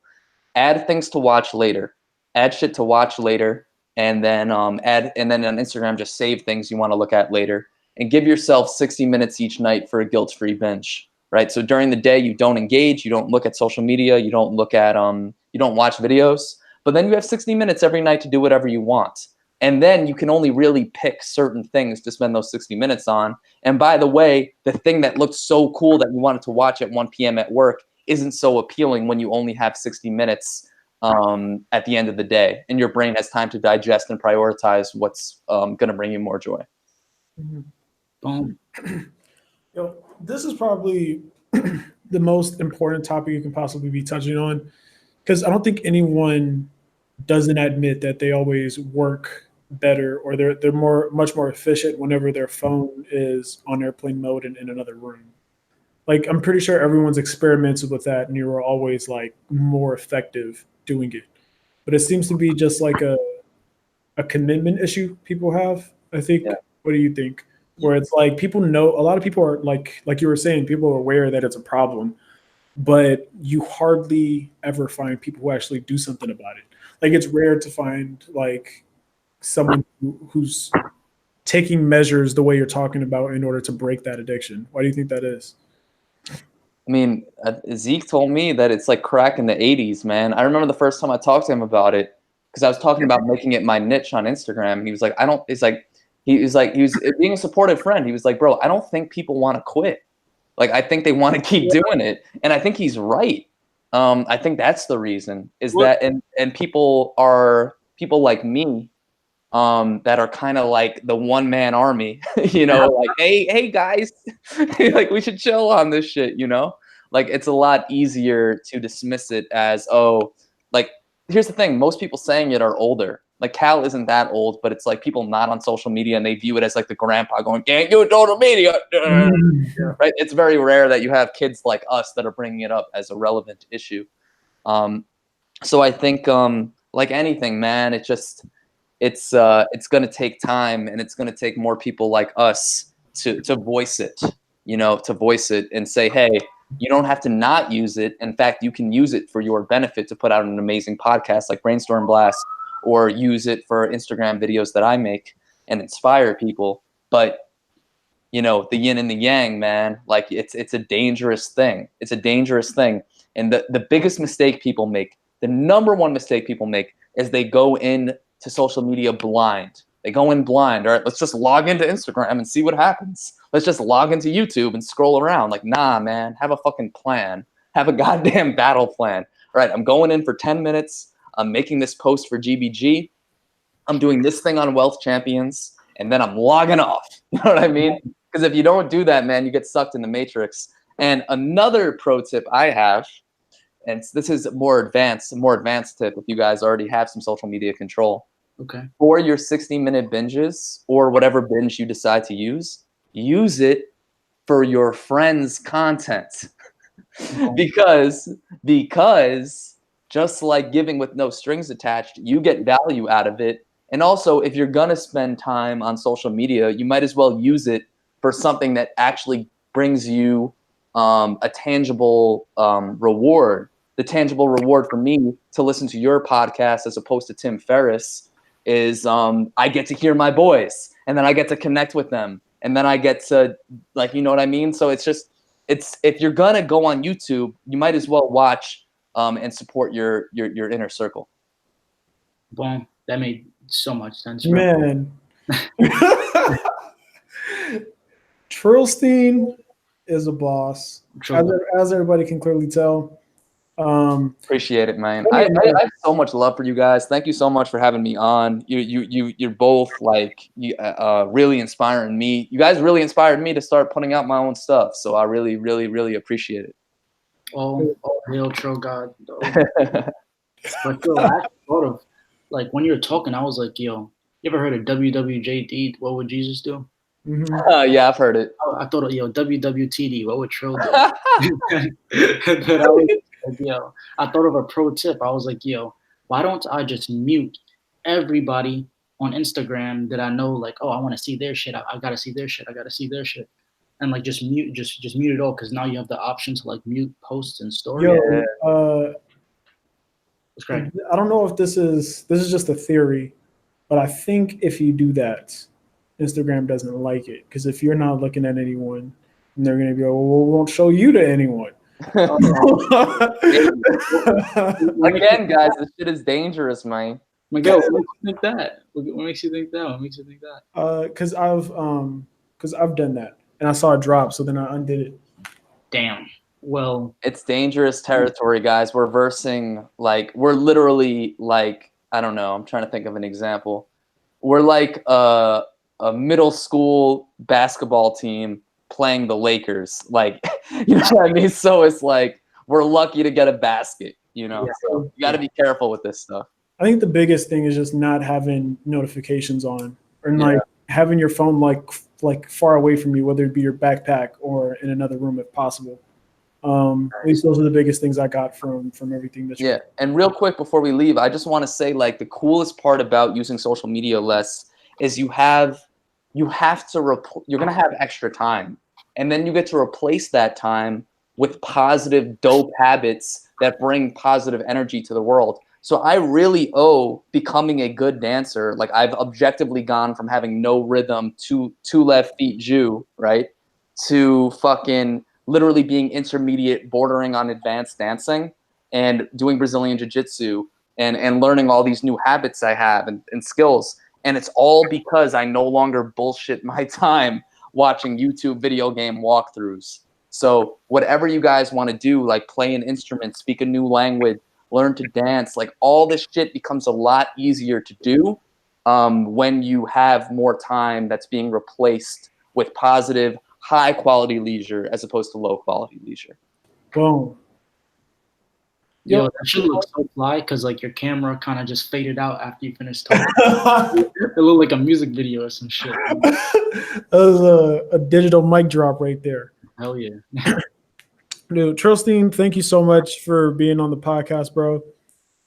add things to watch later, add shit to watch later, and then on Instagram, just save things you want to look at later, and give yourself 60 minutes each night for a guilt-free binge, right? So during the day, you don't engage, you don't look at social media, you don't look at, you don't watch videos, but then you have 60 minutes every night to do whatever you want. And then you can only really pick certain things to spend those 60 minutes on. And by the way, the thing that looked so cool that you wanted to watch at 1 p.m. at work isn't so appealing when you only have 60 minutes at the end of the day, and your brain has time to digest and prioritize what's going to bring you more joy. Mm-hmm. Boom. This is probably the most important topic you can possibly be touching on, because I don't think anyone doesn't admit that they always work better, or they're much more efficient whenever their phone is on airplane mode and in another room. Like, I'm pretty sure everyone's experimented with that, and you were always like more effective doing it. But it seems to be just like a commitment issue people have, I think. Yeah. What do you think? Where it's like people know, a lot of people are like you were saying, people are aware that it's a problem, but you hardly ever find people who actually do something about it. Like, it's rare to find like someone who's taking measures the way you're talking about in order to break that addiction. Why do you think that is? I mean, Zeke told me that it's like crack in the 80s, man. I remember the first time I talked to him about it, because I was talking about making it my niche on Instagram. And he was like, he was being a supportive friend. He was like, bro, I don't think people want to quit. Like, I think they want to keep doing it. And I think he's right. I think that's the reason, is that, and people like me, that are kind of like the one-man army, you know, like, hey guys, like, we should chill on this shit, you know? Like, it's a lot easier to dismiss it as, oh, like, here's the thing, most people saying it are older. Like, Cal isn't that old, but it's like people not on social media, and they view it as like the grandpa going, can't use social media, right? It's very rare that you have kids like us that are bringing it up as a relevant issue. So I think, like anything, man, it's going to take time, and it's going to take more people like us to voice it, you know, to voice it and say, hey, you don't have to not use it. In fact, you can use it for your benefit to put out an amazing podcast like Brainstorm Blast, or use it for Instagram videos that I make and inspire people. But, you know, the yin and the yang, man, like, it's a dangerous thing. It's a dangerous thing. And the biggest mistake people make, the number one mistake people make, is they go in to social media blind. They go in blind. All right, let's just log into Instagram and see what happens. Let's just log into YouTube and scroll around. Like, nah, man, have a fucking plan. Have a goddamn battle plan. All right, I'm going in for 10 minutes. I'm making this post for GBG. I'm doing this thing on Wealth Champions, and then I'm logging off. You know what I mean? Because if you don't do that, man, you get sucked in the matrix. And another pro tip I have, and this is a more advanced tip if you guys already have some social media control. Okay. For your 60-minute binges, or whatever binge you decide to use it for your friends' content. because just like giving with no strings attached, you get value out of it. And also, if you're going to spend time on social media, you might as well use it for something that actually brings you a tangible reward. The tangible reward for me to listen to your podcast as opposed to Tim Ferriss is I get to hear my boys, and then I get to connect with them, and then I get to, like, you know what I mean? So it's if you're going to go on YouTube, you might as well watch and support your inner circle. Boom. That made so much sense, bro. Man. Trillsteen is a boss, as everybody can clearly tell. Appreciate it, man. I have so much love for you guys. Thank you so much for having me on. You're both like really inspiring me. You guys really inspired me to start putting out my own stuff. So I really, really, really appreciate it. Oh, hail Trill God. But yo, I thought of, like, when you were talking, I was like, yo, you ever heard of WWJD? What would Jesus do? Mm-hmm. Yeah, I've heard it. I thought, yo, WWTD. What would Trill do? And then I was like, yo, I thought of a pro tip. I was like, yo, why don't I just mute everybody on Instagram that I know, like, oh, I want to see their shit. I gotta see their shit. I gotta see their shit. And like just mute it all, because now you have the option to like mute posts and stories. It's great. I don't know if this is just a theory, but I think if you do that, Instagram doesn't like it, because if you're not looking at anyone, And they're gonna be like, well, we won't show you to anyone. Again, guys, this shit is dangerous, man. Miguel, what makes you think that? What makes you think that? What makes you think that? Because I've done that and I saw it drop, so then I undid it. Damn. Well, It's dangerous territory, guys. We're versing, like, we're literally like, I don't know. I'm trying to think of an example. We're like a middle school basketball team playing the Lakers. Like, you know what I mean? So it's like, we're lucky to get a basket, you know? Yeah. So you got to be careful with this stuff. I think the biggest thing is just not having notifications on, or Yeah. like having your phone like far away from you, whether it be your backpack or in another room if possible. At least those are the biggest things I got from everything that. Yeah, and real quick before we leave, I just want to say, like, the coolest part about using social media less is you're gonna have extra time, and then you get to replace that time with positive, dope habits that bring positive energy to the world. So I really owe becoming a good dancer. Like, I've objectively gone from having no rhythm to 2 left feet Jew, right, to fucking literally being intermediate, bordering on advanced dancing, and doing Brazilian jiu-jitsu and learning all these new habits I have and skills. And it's all because I no longer bullshit my time watching YouTube video game walkthroughs. So whatever you guys want to do, like play an instrument, speak a new language, learn to dance, like all this shit becomes a lot easier to do when you have more time that's being replaced with positive, high quality leisure as opposed to low quality leisure. Boom. yo, that shit looks so fly because like your camera kind of just faded out after you finished talking. It looked like a music video or some shit. That was a digital mic drop right there. Hell yeah. Dude, Trillsteen, thank you so much for being on the podcast, bro.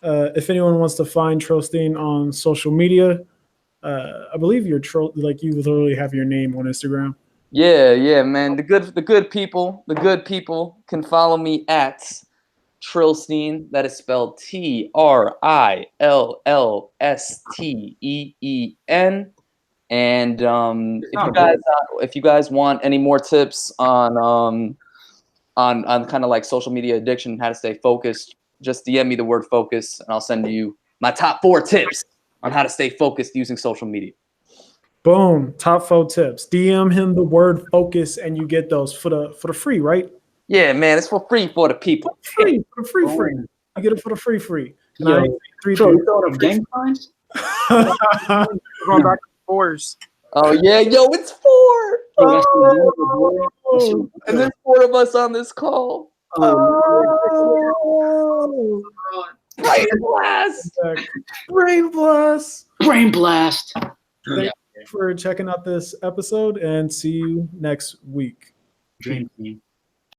If anyone wants to find Trillsteen on social media, I believe you literally have your name on Instagram. Yeah, man. The good people can follow me at Trillsteen. That is spelled TRILLSTEEN. And if you guys want any more tips on kind of like social media addiction, how to stay focused, just DM me the word focus, and I'll send you my top 4 tips on how to stay focused using social media. Boom. Top 4 tips. DM him the word focus and you get those for the free, right? Yeah, man, it's for free for the people. Free. I get it for the free. And Yo, I you throwing up gang signs? Going back to 4s. Oh yeah, yo, it's 4. Oh, And there's 4 of us on this call. Brain blast! Brain blast. Brain blast. Thank you for checking out this episode and see you next week. Dream team.